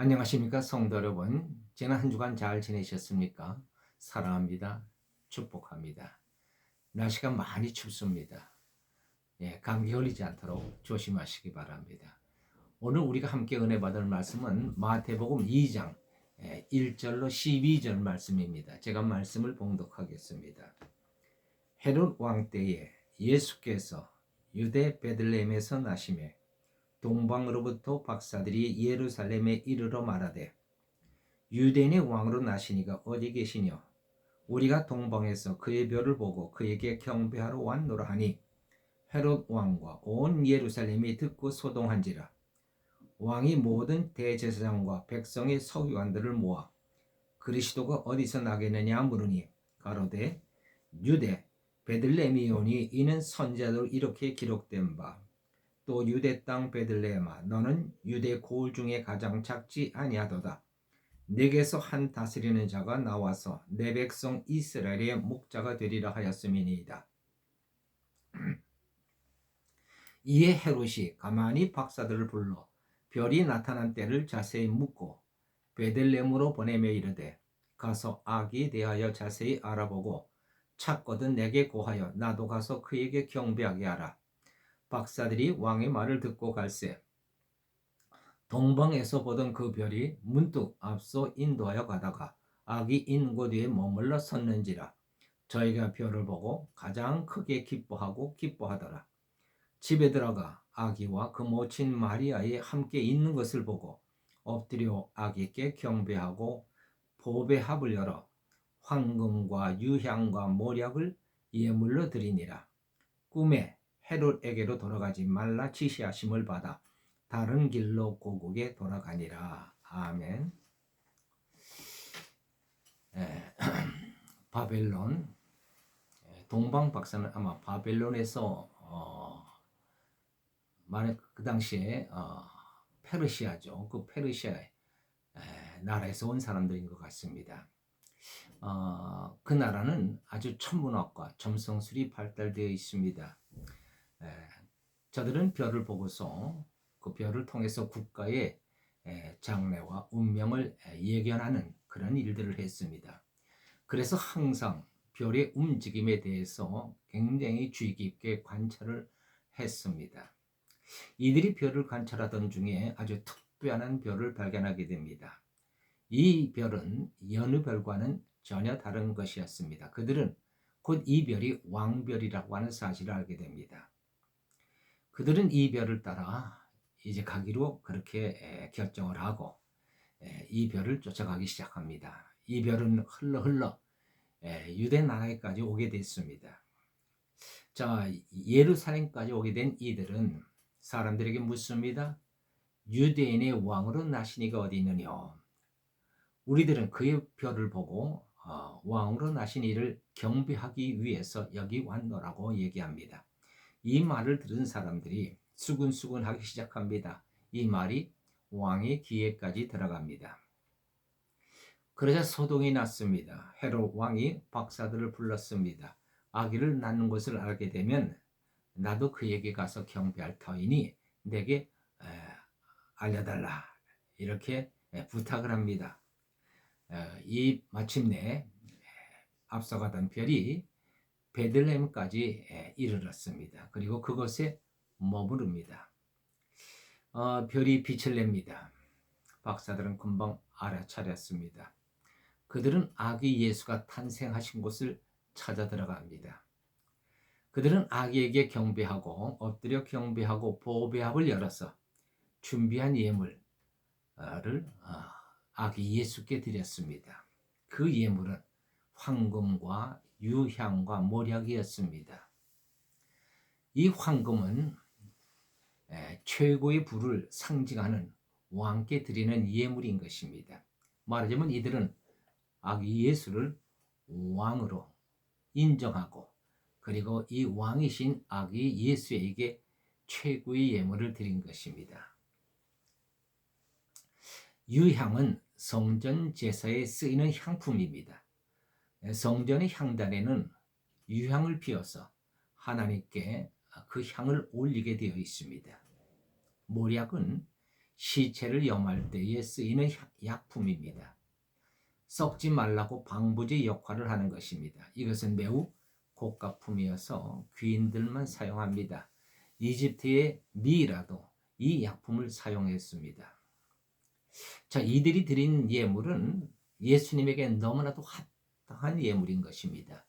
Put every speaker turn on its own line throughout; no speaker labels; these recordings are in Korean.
안녕하십니까 성도 여러분. 지난 한 주간 잘 지내셨습니까? 사랑합니다. 축복합니다. 날씨가 많이 춥습니다. 감기 걸리지 않도록 조심하시기 바랍니다. 오늘 우리가 함께 은혜 받을 말씀은 마태복음 2장 1절로 12절 말씀입니다. 제가 말씀을 봉독하겠습니다. 헤롯 왕 때에 예수께서 유대 베들레헴에서 나시매 동방으로부터 박사들이 예루살렘에 이르러 말하되 유대인의 왕으로 나시니가 어디 계시뇨? 우리가 동방에서 그의 별을 보고 그에게 경배하러 왔노라 하니 헤롯 왕과 온 예루살렘이 듣고 소동한지라. 왕이 모든 대제사장과 백성의 서기관들을 모아 그리스도가 어디서 나겠느냐 물으니 가로되 유대 베들레헴이오니 이는 선지자로 이렇게 기록된 바 또 유대 땅 베들레헴아 너는 유대 고을 중에 가장 작지 아니하도다. 내게서 한 다스리는 자가 나와서 내 백성 이스라엘의 목자가 되리라 하였음이니이다. 이에 헤롯이 가만히 박사들을 불러 별이 나타난 때를 자세히 묻고 베들레헴으로 보내며 이르되 가서 아기에 대하여 자세히 알아보고 찾거든 내게 고하여 나도 가서 그에게 경배하게 하라. 박사들이 왕의 말을 듣고 갈새 동방에서 보던 그 별이 문득 앞서 인도하여 가다가 아기 인 곳 위에 머물러 섰는지라. 저희가 별을 보고 가장 크게 기뻐하더라. 집에 들어가 아기와 그 모친 마리아에 함께 있는 것을 보고 엎드려 아기께 경배하고 보배합을 열어 황금과 유향과 모략을 예물로 드리니라. 꿈에 헤롯에게로 돌아가지 말라 지시하심을 받아 다른 길로 고국에 돌아가니라. 아멘. 바벨론, 동방 박사는 아마 바벨론에서 만약 그 당시에 페르시아죠. 그 페르시아 나라에서 온 사람들인 것 같습니다. 그 나라는 아주 천문학과 점성술이 발달되어 있습니다. 저들은 별을 보고서 그 별을 통해서 국가의 장래와 운명을 예견하는 그런 일들을 했습니다. 그래서 항상 별의 움직임에 대해서 굉장히 주의 깊게 관찰을 했습니다. 이들이 별을 관찰하던 중에 아주 특별한 별을 발견하게 됩니다. 이 별은 여느 별과는 전혀 다른 것이었습니다. 그들은 곧 이 별이 왕별이라고 하는 사실을 알게 됩니다. 그들은 이 별을 따라 이제 가기로 그렇게 결정을 하고 이 별을 쫓아가기 시작합니다. 이 별은 흘러 유대 나라에까지 오게 됐습니다. 자, 예루살렘까지 오게 된 이들은 사람들에게 묻습니다. 유대인의 왕으로 나시니가 어디 있느냐? 우리들은 그의 별을 보고 왕으로 나신 이를 경배하기 위해서 여기 왔노라고 얘기합니다. 이 말을 들은 사람들이 수근수근하기 시작합니다. 이 말이 왕의 귀에까지 들어갑니다. 그러자 소동이 났습니다. 헤롯 왕이 박사들을 불렀습니다. 아기를 낳는 것을 알게 되면 나도 그에게 가서 경배할 터이니 내게 알려달라. 이렇게 부탁을 합니다. 이 마침내 앞서가던 별이 베들레헴까지 이르렀습니다. 그리고 그곳에 머무릅니다. 별이 빛을 냅니다. 박사들은 금방 알아차렸습니다. 그들은 아기 예수가 탄생하신 곳을 찾아 들어갑니다. 그들은 아기에게 경배하고 엎드려 경배하고 보배합을 열어서 준비한 예물을 아기 예수께 드렸습니다. 그 예물은 황금과 유향과 모략이었습니다. 이 황금은 최고의 부를 상징하는 왕께 드리는 예물인 것입니다. 말하자면 이들은 아기 예수를 왕으로 인정하고 그리고 이 왕이신 아기 예수에게 최고의 예물을 드린 것입니다. 유향은 성전 제사에 쓰이는 향품입니다. 성전의 향단에는 유향을 피워서 하나님께 그 향을 올리게 되어 있습니다. 모략은 시체를 염할 때에 쓰이는 약품입니다. 썩지 말라고 방부제 역할을 하는 것입니다. 이것은 매우 고가품이어서 귀인들만 사용합니다. 이집트의 미라도 이 약품을 사용했습니다. 자, 이들이 드린 예물은 예수님에게 너무나도 합당한 예물인 것입니다.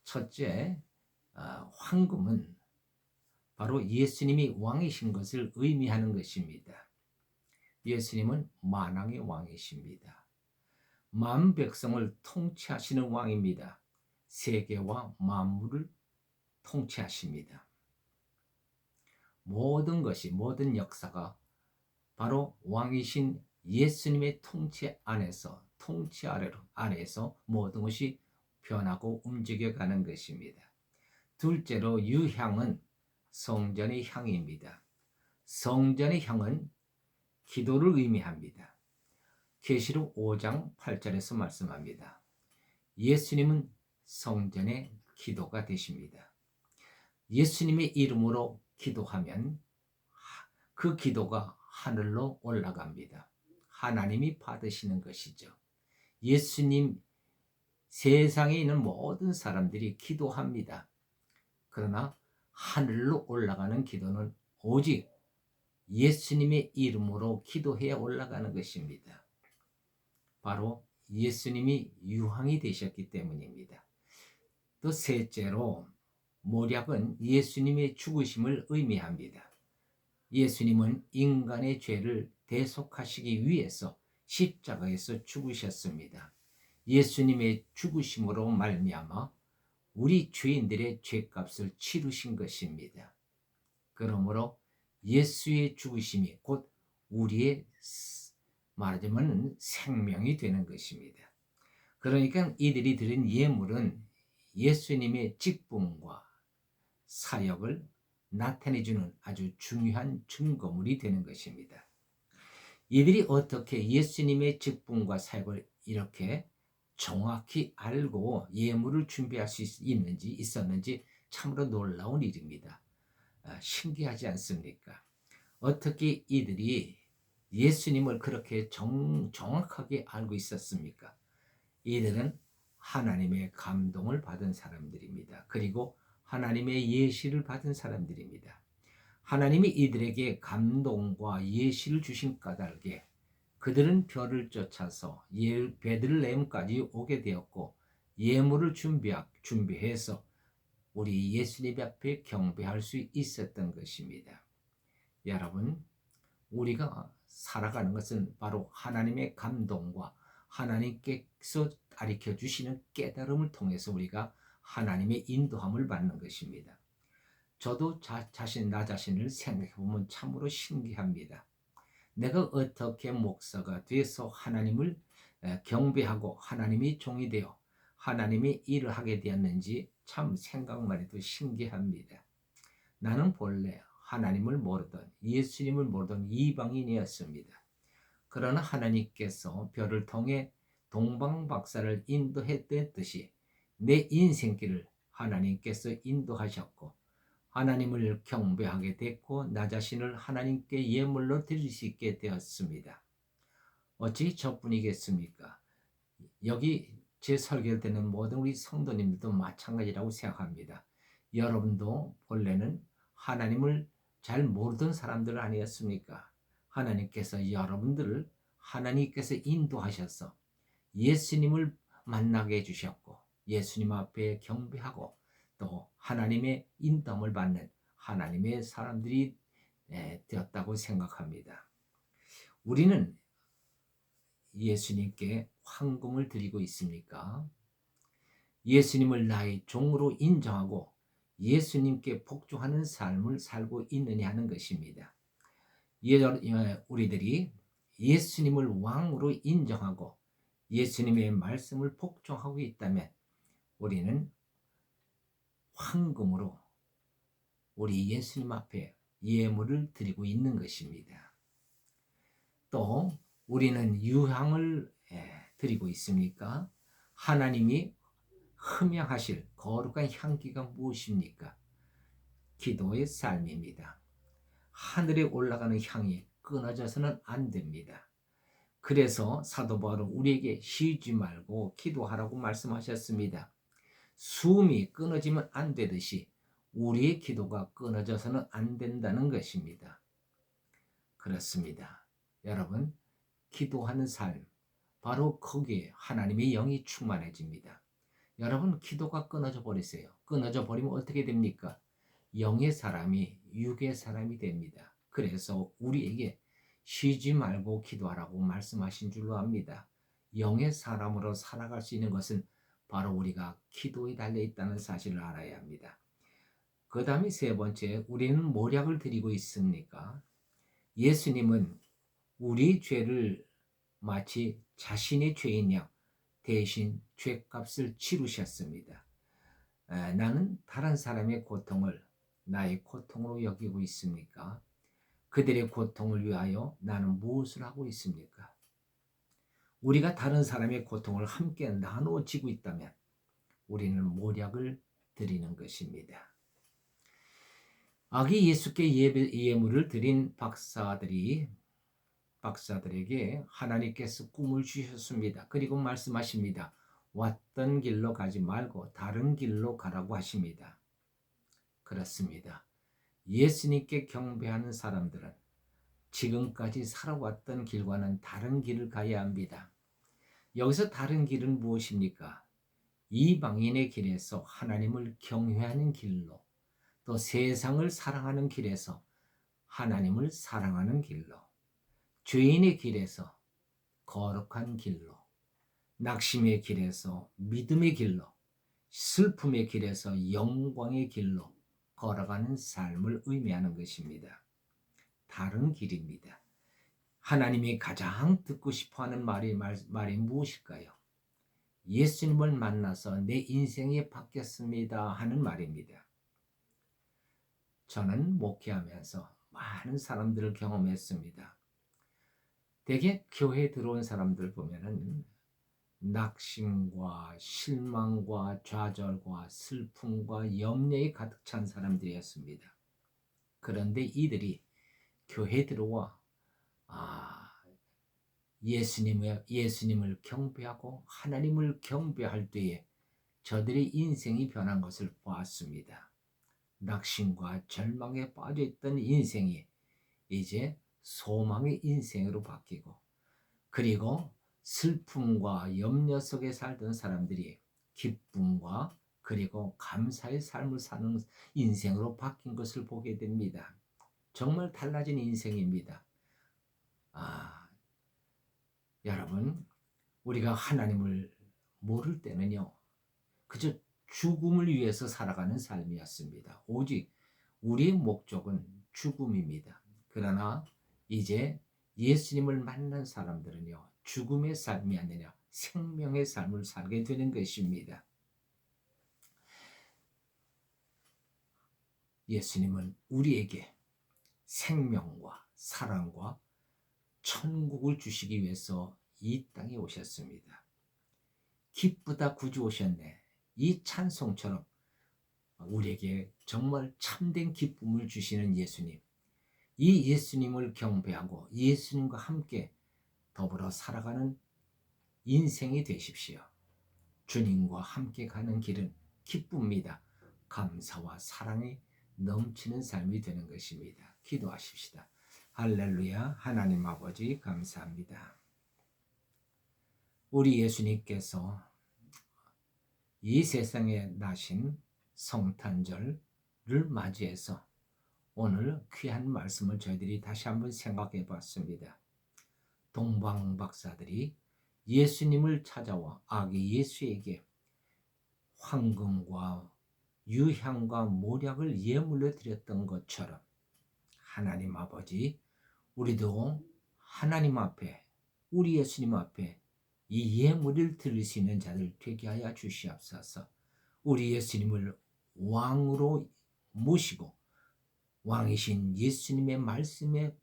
첫째, 황금은 바로 예수님이 왕이신 것을 의미하는 것입니다. 예수님은 만왕의 왕이십니다. 만 백성을 통치하시는 왕입니다. 세계와 만물을 통치하십니다. 모든 것이, 모든 역사가 바로 왕이신 예수님의 통치 아래에서 모든 것이 변하고 움직여가는 것입니다. 둘째로 유향은 성전의 향입니다. 성전의 향은 기도를 의미합니다. 계시록 5장 8절에서 말씀합니다. 예수님은 성전의 기도가 되십니다. 예수님의 이름으로 기도하면 그 기도가 하늘로 올라갑니다. 하나님이 받으시는 것이죠. 예수님, 세상에 있는 모든 사람들이 기도합니다. 그러나 하늘로 올라가는 기도는 오직 예수님의 이름으로 기도해야 올라가는 것입니다. 바로 예수님이 유황이 되셨기 때문입니다. 또 셋째로 모략은 예수님의 죽으심을 의미합니다. 예수님은 인간의 죄를 대속하시기 위해서 십자가에서 죽으셨습니다. 예수님의 죽으심으로 말미암아 우리 죄인들의 죄값을 치르신 것입니다. 그러므로 예수의 죽으심이 곧 우리의 말하자면 생명이 되는 것입니다. 그러니까 이들이 드린 예물은 예수님의 직분과 사역을 나타내주는 아주 중요한 증거물이 되는 것입니다. 이들이 어떻게 예수님의 직분과 사역을 이렇게 정확히 알고 예물을 준비할 수 있었는지 참으로 놀라운 일입니다. 신기하지 않습니까? 어떻게 이들이 예수님을 그렇게 정확하게 알고 있었습니까? 이들은 하나님의 감동을 받은 사람들입니다. 그리고 하나님의 예시를 받은 사람들입니다. 하나님이 이들에게 감동과 예시를 주신 까닭에 그들은 별을 쫓아서 베들레헴까지 오게 되었고 예물을 준비해서 우리 예수님 앞에 경배할 수 있었던 것입니다. 여러분, 우리가 살아가는 것은 바로 하나님의 감동과 하나님께서 가르쳐 주시는 깨달음을 통해서 우리가 하나님의 인도함을 받는 것입니다. 저도 나 자신을 생각해 보면 참으로 신기합니다. 내가 어떻게 목사가 돼서 하나님을 경배하고 하나님의 종이 되어 하나님의 일을 하게 되었는지 참 생각만 해도 신기합니다. 나는 본래 하나님을 모르던 예수님을 모르던 이방인이었습니다. 그러나 하나님께서 별을 통해 동방박사를 인도했듯이 내 인생길을 하나님께서 인도하셨고 하나님을 경배하게 됐고 나 자신을 하나님께 예물로 드릴 수 있게 되었습니다. 어찌 저뿐이겠습니까? 여기 제 설교를 듣는 모든 우리 성도님들도 마찬가지라고 생각합니다. 여러분도 본래는 하나님을 잘 모르던 사람들 아니었습니까? 하나님께서 여러분들을 하나님께서 인도하셔서 예수님을 만나게 해주셨고 예수님 앞에 경배하고 또 하나님의 인도함을 받는 하나님의 사람들이 되었다고 생각합니다. 우리는 예수님께 황금을 드리고 있습니까? 예수님을 나의 종으로 인정하고 예수님께 복종하는 삶을 살고 있느냐 하는 것입니다. 우리들이 예수님을 왕으로 인정하고 예수님의 말씀을 복종하고 있다면 우리는 황금으로 우리 예수님 앞에 예물을 드리고 있는 것입니다. 또 우리는 유향을 드리고 있습니까? 하나님이 흠양하실 거룩한 향기가 무엇입니까? 기도의 삶입니다. 하늘에 올라가는 향이 끊어져서는 안 됩니다. 그래서 사도 바울은 우리에게 쉬지 말고 기도하라고 말씀하셨습니다. 숨이 끊어지면 안 되듯이 우리의 기도가 끊어져서는 안 된다는 것입니다. 그렇습니다. 여러분, 기도하는 삶, 바로 거기에 하나님의 영이 충만해집니다. 여러분, 기도가 끊어져 버리세요. 끊어져 버리면 어떻게 됩니까? 영의 사람이 육의 사람이 됩니다. 그래서 우리에게 쉬지 말고 기도하라고 말씀하신 줄로 압니다. 영의 사람으로 살아갈 수 있는 것은 바로 우리가 기도에 달려 있다는 사실을 알아야 합니다. 그 다음에 세 번째, 우리는 모략을 드리고 있습니까? 예수님은 우리 죄를 마치 자신의 죄인 양 대신 죄값을 치르셨습니다. 나는 다른 사람의 고통을 나의 고통으로 여기고 있습니까? 그들의 고통을 위하여 나는 무엇을 하고 있습니까? 우리가 다른 사람의 고통을 함께 나누어지고 있다면 우리는 모략을 드리는 것입니다. 아기 예수께 예물을 드린 박사들에게 하나님께서 꿈을 주셨습니다. 그리고 말씀하십니다. 왔던 길로 가지 말고 다른 길로 가라고 하십니다. 그렇습니다. 예수님께 경배하는 사람들은 지금까지 살아왔던 길과는 다른 길을 가야 합니다. 여기서 다른 길은 무엇입니까? 이방인의 길에서 하나님을 경외하는 길로, 또 세상을 사랑하는 길에서 하나님을 사랑하는 길로, 죄인의 길에서 거룩한 길로, 낙심의 길에서 믿음의 길로, 슬픔의 길에서 영광의 길로 걸어가는 삶을 의미하는 것입니다. 다른 길입니다. 하나님이 가장 듣고 싶어하는 말이 무엇일까요? 예수님을 만나서 내 인생이 바뀌었습니다 하는 말입니다. 저는 목회하면서 많은 사람들을 경험했습니다. 대개 교회에 들어온 사람들 보면은 낙심과 실망과 좌절과 슬픔과 염려에 가득 찬 사람들이었습니다. 그런데 이들이 교회에 들어와 예수님을 경배하고 하나님을 경배할 때에 저들의 인생이 변한 것을 보았습니다. 낙심과 절망에 빠져있던 인생이 이제 소망의 인생으로 바뀌고, 그리고 슬픔과 염려 속에 살던 사람들이 기쁨과 그리고 감사의 삶을 사는 인생으로 바뀐 것을 보게 됩니다. 정말 달라진 인생입니다. 여러분, 우리가 하나님을 모를 때는요, 그저 죽음을 위해서 살아가는 삶이었습니다. 오직 우리의 목적은 죽음입니다. 그러나 이제 예수님을 만난 사람들은요, 죽음의 삶이 아니라 생명의 삶을 살게 되는 것입니다. 예수님은 우리에게 생명과 사랑과 천국을 주시기 위해서 이 땅에 오셨습니다. 기쁘다 구주 오셨네. 이 찬송처럼 우리에게 정말 참된 기쁨을 주시는 예수님, 이 예수님을 경배하고 예수님과 함께 더불어 살아가는 인생이 되십시오. 주님과 함께 가는 길은 기쁩니다. 감사와 사랑이 넘치는 삶이 되는 것입니다. 기도하십시다. 할렐루야. 하나님 아버지 감사합니다. 우리 예수님께서 이 세상에 나신 성탄절을 맞이해서 오늘 귀한 말씀을 저희들이 다시 한번 생각해 봤습니다. 동방 박사들이 예수님을 찾아와 아기 예수에게 황금과 유향과 모략을 예물로 드렸던 것처럼 하나님 아버지, 우리도 하나님 앞에, 우리 예수님 앞에 이 예물을 드릴 수 있는 자들 되게 하여 주시옵소서. 우리 예수님을 왕으로 모시고 왕이신 예수님의 말씀에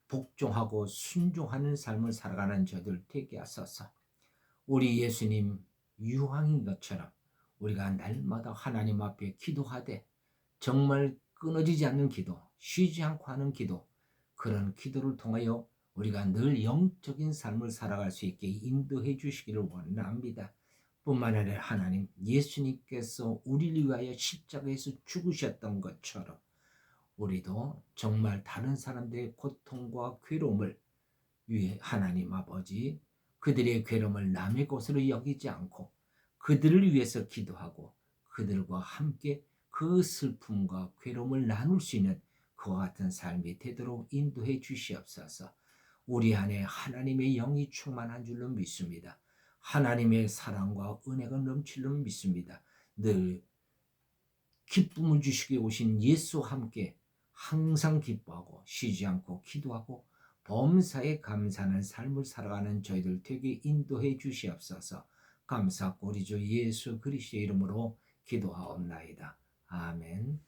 복종하고 순종하는 삶을 살아가는 저들 되게 하소서. 우리 예수님 유황인 것처럼 우리가 날마다 하나님 앞에 기도하되 정말 끊어지지 않는 기도, 쉬지 않고 하는 기도, 그런 기도를 통하여 우리가 늘 영적인 삶을 살아갈 수 있게 인도해 주시기를 원합니다. 뿐만 아니라 하나님, 예수님께서 우리를 위하여 십자가에서 죽으셨던 것처럼 우리도 정말 다른 사람들의 고통과 괴로움을 위해 하나님 아버지, 그들의 괴로움을 남의 것으로 여기지 않고 그들을 위해서 기도하고 그들과 함께 그 슬픔과 괴로움을 나눌 수 있는 그와 같은 삶이 되도록 인도해 주시옵소서. 우리 안에 하나님의 영이 충만한 줄로 믿습니다. 하나님의 사랑과 은혜가 넘칠 줄 믿습니다. 늘 기쁨을 주시게 오신 예수와 함께 항상 기뻐하고 쉬지 않고 기도하고 범사에 감사하는 삶을 살아가는 저희들 되게 인도해 주시옵소서. 감사하고 우리 주 예수 그리스도의 이름으로 기도하옵나이다. 아멘.